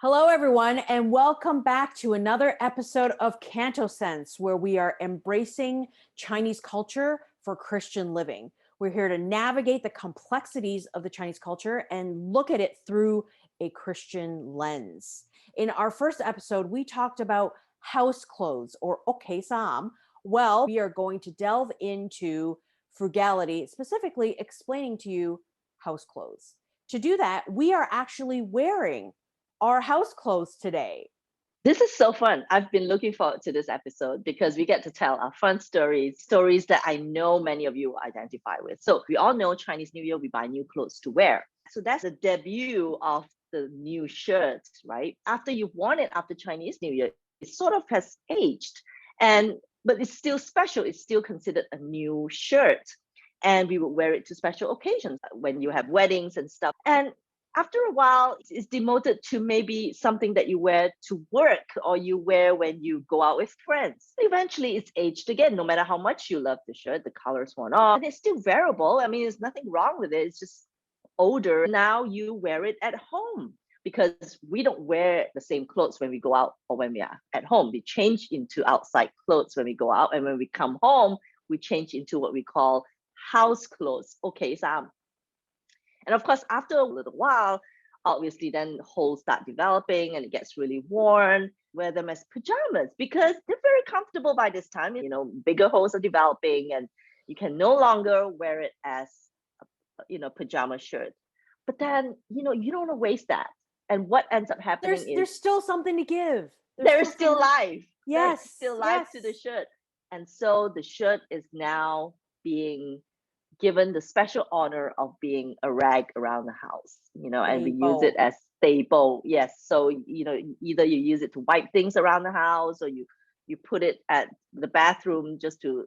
Hello, everyone, and welcome back to another episode of CantoSense, where we are embracing Chinese culture for Christian living. We're here to navigate the complexities of the Chinese culture and look at it through a Christian lens. In our first episode, we talked about house clothes or okesam. Well, we are going to delve into frugality, specifically explaining to you house clothes. To do that, we are actually wearing our house clothes today. This is so fun. I've been looking forward to this episode because we get to tell our fun stories that I know many of you identify with. So we all know Chinese New Year, we buy new clothes to wear. So that's the debut of the new shirt, right? After you've worn it after Chinese New Year, it sort of has aged. But it's still special. It's still considered a new shirt. And we would wear it to special occasions when you have weddings and stuff. And after a while, it's demoted to maybe something that you wear to work or you wear when you go out with friends. Eventually, it's aged again. No matter how much you love the shirt, the color's worn off, and it's still wearable. I mean, there's nothing wrong with it. It's just older. Now you wear it at home because we don't wear the same clothes when we go out or when we are at home. We change into outside clothes when we go out, and when we come home, we change into what we call house clothes. Okay, Sam. And of course, after a little while, obviously then holes start developing and it gets really worn. Wear them as pajamas because they're very comfortable by this time. Bigger holes are developing and you can no longer wear it as pajama shirt. But then, you don't want to waste that. And what ends up happening There's is still something to give. there's still life. There's Yes, still life to the shirt. And so the shirt is now being given the special honor of being a rag around the house, and we use it as staple. Yes. So, either you use it to wipe things around the house or you put it at the bathroom just to,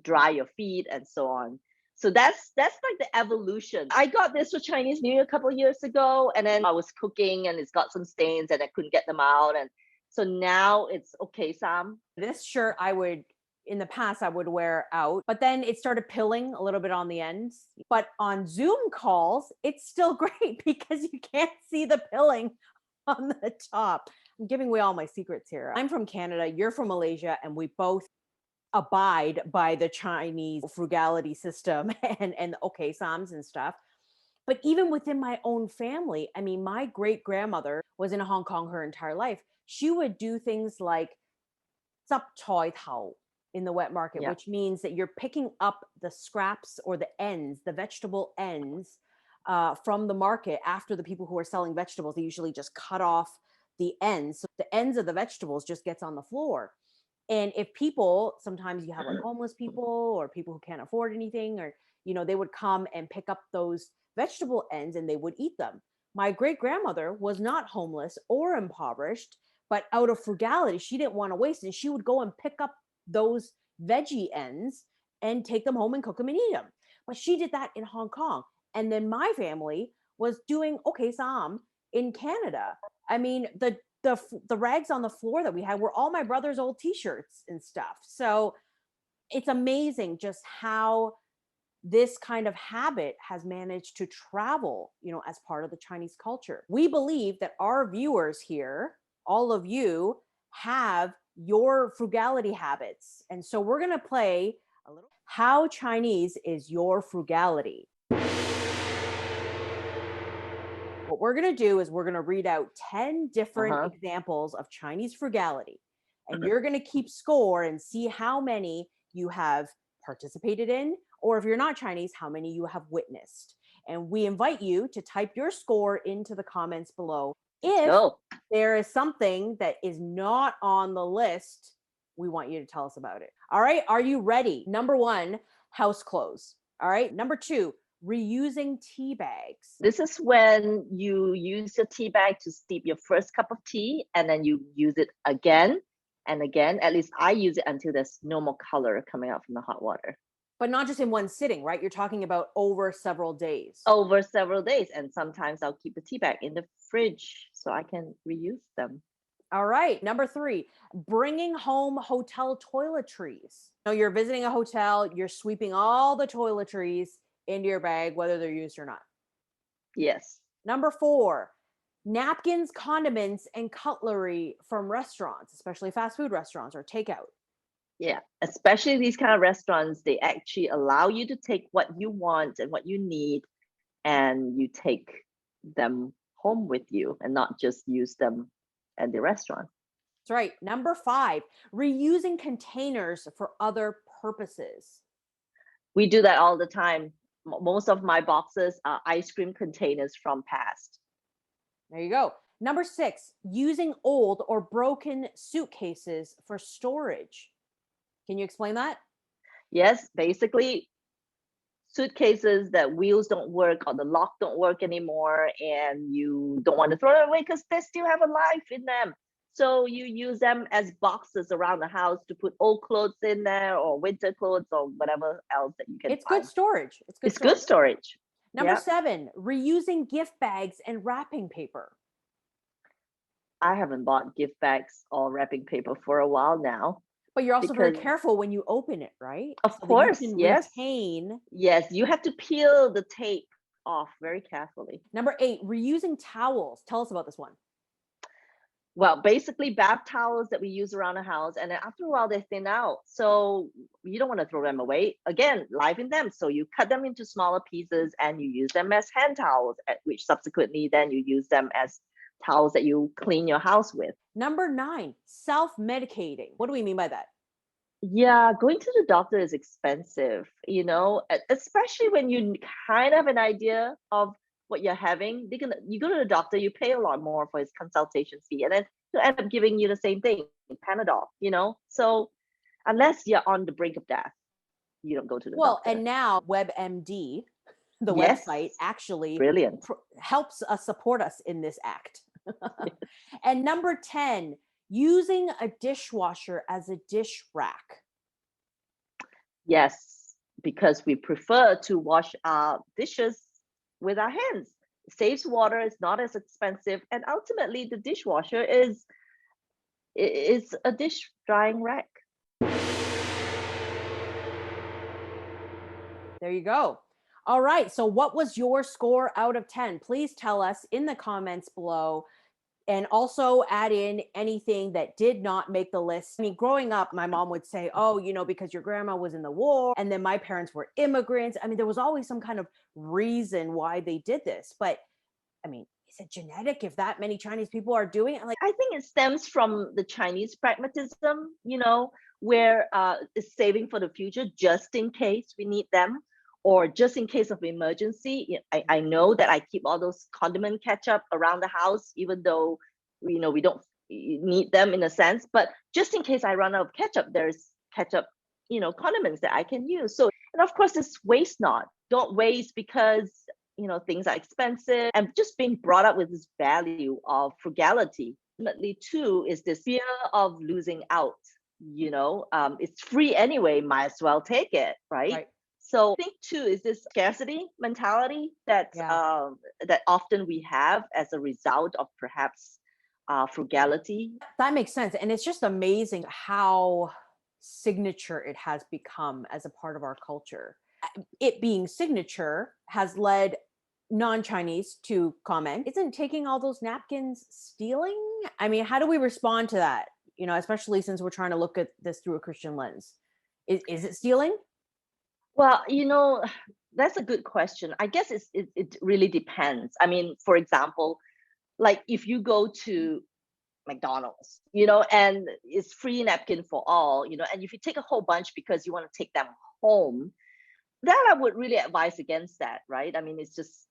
dry your feet and so on. So that's like the evolution. I got this for Chinese New Year a couple of years ago, and then I was cooking and it's got some stains and I couldn't get them out. And so now it's okay, Sam. This shirt in the past I would wear out, but then it started pilling a little bit on the ends. But on Zoom calls, it's still great because you can't see the pilling on the top. I'm giving away all my secrets here. I'm from Canada, you're from Malaysia, and we both abide by the Chinese frugality system and the okesams and stuff. But even within my own family, I mean, my great grandmother was in Hong Kong her entire life. She would do things like zap choi tao in the wet market, Yeah. which means that you're picking up the scraps or the ends, the vegetable ends from the market after the people who are selling vegetables. They usually just cut off the ends. So the ends of the vegetables just gets on the floor. And if people, sometimes you have like homeless people or people who can't afford anything, or, they would come and pick up those vegetable ends and they would eat them. My great grandmother was not homeless or impoverished, but out of frugality, she didn't want to waste it. And she would go and pick up those veggie ends and take them home and cook them and eat them. But she did that in Hong Kong. And then my family was doing okesam in Canada. I mean, the rags on the floor that we had were all my brother's old t-shirts and stuff. So it's amazing just how this kind of habit has managed to travel, as part of the Chinese culture. We believe that our viewers here, all of you, have your frugality habits. And so we're going to play a little How Chinese is Your Frugality? What we're going to do is we're going to read out 10 different examples of Chinese frugality. And you're going to keep score and see how many you have participated in, or if you're not Chinese, how many you have witnessed. And we invite you to type your score into the comments below. If there is something that is not on the list, we want you to tell us about it. All right. Are you ready? Number 1, house clothes. All right. Number 2, reusing tea bags. This is when you use your tea bag to steep your first cup of tea and then you use it again and again. At least I use it until there's no more color coming out from the hot water. But not just in one sitting, right? You're talking about over several days. Over several days. And sometimes I'll keep the tea bag in the fridge so I can reuse them. All right. Number 3, bringing home hotel toiletries. You're visiting a hotel, you're sweeping all the toiletries into your bag, whether they're used or not. Yes. Number 4, Napkins, condiments, and cutlery from restaurants, especially fast food restaurants or takeout. Yeah, especially these kind of restaurants, they actually allow you to take what you want and what you need, and you take them home with you and not just use them at the restaurant. That's right. Number five, reusing containers for other purposes. We do that all the time. Most of my boxes are ice cream containers from past. There you go. Number six, using old or broken suitcases for storage. Can you explain that? Yes, basically suitcases that wheels don't work or the lock don't work anymore, and you don't want to throw them away because they still have a life in them. So you use them as boxes around the house to put old clothes in there or winter clothes or whatever else that you can It's good find. storage. It's good It's good storage. storage. Number Yeah. seven, reusing gift bags and wrapping paper. I haven't bought gift bags or wrapping paper for a while now But you're also very because, careful when you open it, right? of So that you course, can yes, retain. yes, you have to peel the tape off very carefully. Number eight, reusing towels. Tell us about this one. Well, basically bath towels that we use around the house, and then after a while they thin out. So you don't want to throw them away. Again, life in them. So you cut them into smaller pieces and you use them as hand towels, which subsequently then you use them as towels that you clean your house with. Number nine, self-medicating. What do we mean by that? Yeah, going to the doctor is expensive, especially when you kind of have an idea of what you're having. You go to the doctor, you pay a lot more for his consultation fee, and then he'll end up giving you the same thing, Panadol. So unless you're on the brink of death, you don't go to the Well, doctor. and now WebMD, the Yes, website, actually brilliant. helps us support us in this act. And number 10, using a dishwasher as a dish rack. Yes, because we prefer to wash our dishes with our hands. It saves water, it's not as expensive, and ultimately the dishwasher is a dish drying rack. There you go. All right. So, what was your score out of 10? Please tell us in the comments below. And also add in anything that did not make the list. I mean, growing up, my mom would say, oh, because your grandma was in the war and then my parents were immigrants. I mean, there was always some kind of reason why they did this. But I mean, is it genetic if that many Chinese people are doing it? Like, I think it stems from the Chinese pragmatism, where it's saving for the future just in case we need them or just in case of emergency. I know that I keep all those condiment ketchup around the house, even though we don't need them in a sense. But just in case I run out of ketchup, there's ketchup, condiments that I can use. So, and of course, this waste not. Don't waste because things are expensive, and just being brought up with this value of frugality. Ultimately, too, is this fear of losing out. It's free anyway, might as well take it, right? right. So I think too is this scarcity mentality Yeah. that often we have as a result of perhaps frugality. That makes sense. And it's just amazing how signature it has become as a part of our culture. It being signature has led non-Chinese to comment, isn't taking all those napkins stealing? I mean, how do we respond to that? Especially since we're trying to look at this through a Christian lens. Is it stealing? Well, that's a good question. I guess it really depends. I mean, for example, like if you go to McDonald's, and it's free napkin for all, and if you take a whole bunch because you want to take them home, then I would really advise against that, right? I mean, it's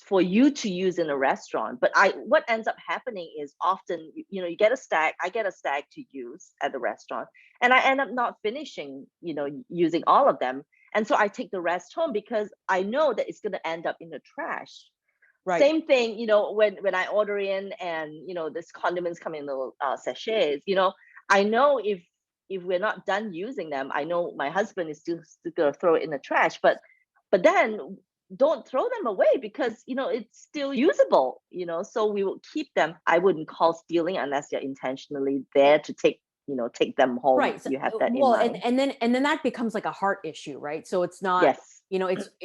for you to use in a restaurant. But what ends up happening is often, you get a stack, I get a stack to use at the restaurant, and I end up not finishing, using all of them. And so I take the rest home because I know that it's going to end up in the trash. Right. Same thing, when I order in and, this condiments come in little sachets, I know if we're not done using them, I know my husband is still going to throw it in the trash, but then don't throw them away because, it's still usable, so we will keep them. I wouldn't call stealing unless you're intentionally there to take them home. Right. So, You have that in well, mind. and then that becomes like a heart issue, right? So it's not, Yes.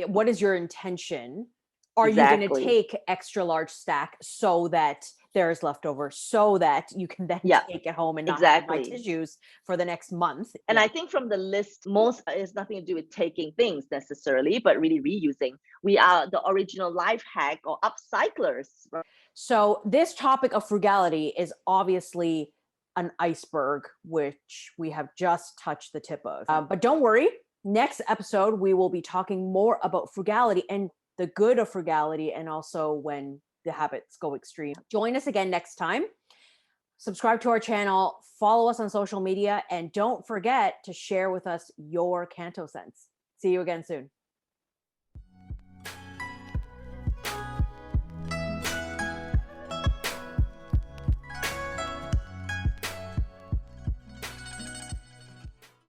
what is your intention? Are you going to Exactly. take extra large stack so that there's leftover, so that you can then Yeah, take it home and not have to buy exactly. tissues for the next month? And Yeah. I think from the list, most is nothing to do with taking things necessarily, but really reusing. We are the original life hack or upcyclers. Right? So this topic of frugality is obviously an iceberg, which we have just touched the tip of. But don't worry, next episode, we will be talking more about frugality and the good of frugality, and also when the habits go extreme. Join us again next time. Subscribe to our channel, follow us on social media, and don't forget to share with us your CantoSense. See you again soon.